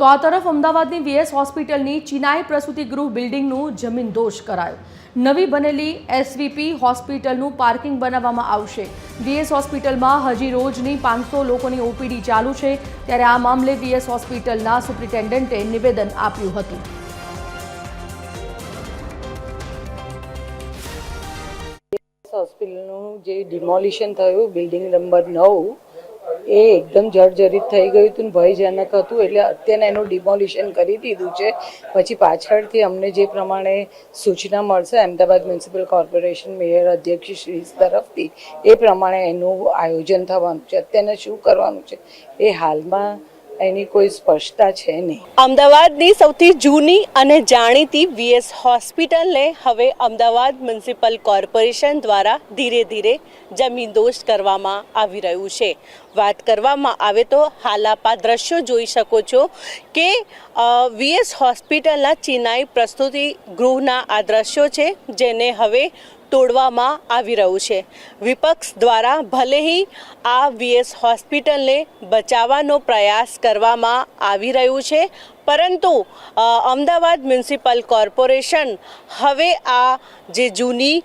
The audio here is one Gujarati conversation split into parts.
તો આ તરફ અમદાવાદની વીએસ હોસ્પિટલની ચિનાઈ પ્રસૂતિ ગૃહ બિલ્ડિંગનું જમીનદોષ કરાયું। નવી બનેલી એસવીપી હોસ્પિટલનું પાર્કિંગ બનાવવામાં આવશે। વીએસ હોસ્પિટલમાં હજી રોજની 500 લોકોની ઓપીડી ચાલુ છે, ત્યારે આ મામલે વીએસ હોસ્પિટલના સુપ્રિન્ટેન્ડન્ટે નિવેદન આપ્યું હતું। હોસ્પિટલનું જે ડિમોલિશન થયું બિલ્ડિંગ નંબર 9 એ એકદમ જર્જરિત થઈ ગયું હતું, ભયજનક હતું, એટલે અત્યારે એનું ડિમોલિશન કરી દીધું છે। પછી પાછળથી અમને જે પ્રમાણે સૂચના મળશે અમદાવાદ મ્યુનિસિપલ કોર્પોરેશન મેયર અધ્યક્ષ શ્રી તરફથી એ પ્રમાણે એનું આયોજન થવાનું છે। અત્યારે શું કરવાનું છે એ હાલમાં એની કોઈ સ્પષ્ટતા છે નહીં। અમદાવાદની સૌથી જૂની અને જાણીતી વીએસ હોસ્પિટલને હવે અમદાવાદ મ્યુનિસિપલ કોર્પોરેશન દ્વારા ધીરે ધીરે જમીનદોષ કરવામાં આવી રહ્યું છે। વાત કરવામાં આવે તો હાલ આપ આ દ્રશ્યો જોઈ શકો છો કે વીએસ હોસ્પિટલના ચિનાઈ પ્રસ્તુતિ ગૃહના આ દ્રશ્યો છે, જેને હવે તોડવામાં આવી રહ્યું છે। વિપક્ષ દ્વારા ભલે ही આ વીએસ હોસ્પિટલને બચાવવાનો પ્રયાસ કરવામાં આવી રહ્યું છે, પરંતુ અમદાવાદ મ્યુનિસિપલ કોર્પોરેશન હવે આ જે જૂની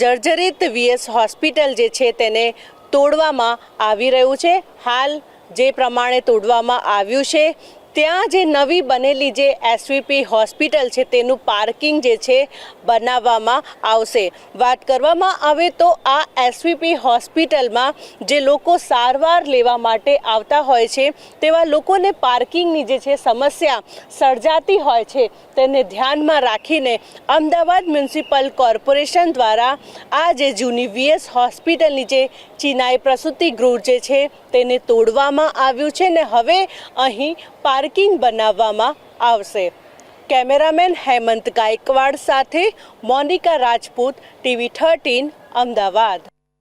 જર્જરિત વીએસ હોસ્પિટલ જે છે તેને તોડવામાં આવી રહ્યું છે। હાલ જે પ્રમાણે તોડવામાં આવ્યું છે ત્યાં જે નવી બનેલી જે એસવીપી હોસ્પિટલ છે તેનું પાર્કિંગ જે છે બનાવવામાં આવશે। વાત કરવામાં આવે તો આ એસવીપી હોસ્પિટલમાં જે લોકો સારવાર લેવા માટે આવતા હોય છે તેવા લોકોને પાર્કિંગની જે છે સમસ્યા સર્જાતી હોય છે, તેને ધ્યાનમાં રાખીને અમદાવાદ મ્યુનિસિપલ કોર્પોરેશન દ્વારા આ જે જૂની વીએસ હોસ્પિટલની જે ચિનાઈ પ્રસૂતિ ગૃહ જે છે તેને તોડવામાં આવ્યું છે ને હવે અહીં પાર્કિંગ બનાવવામાં આવશે। કેમેરામેન હેમંત ગાયકવાડ સાથે મોનિકા રાજપૂત, TV 13 અમદાવાદ।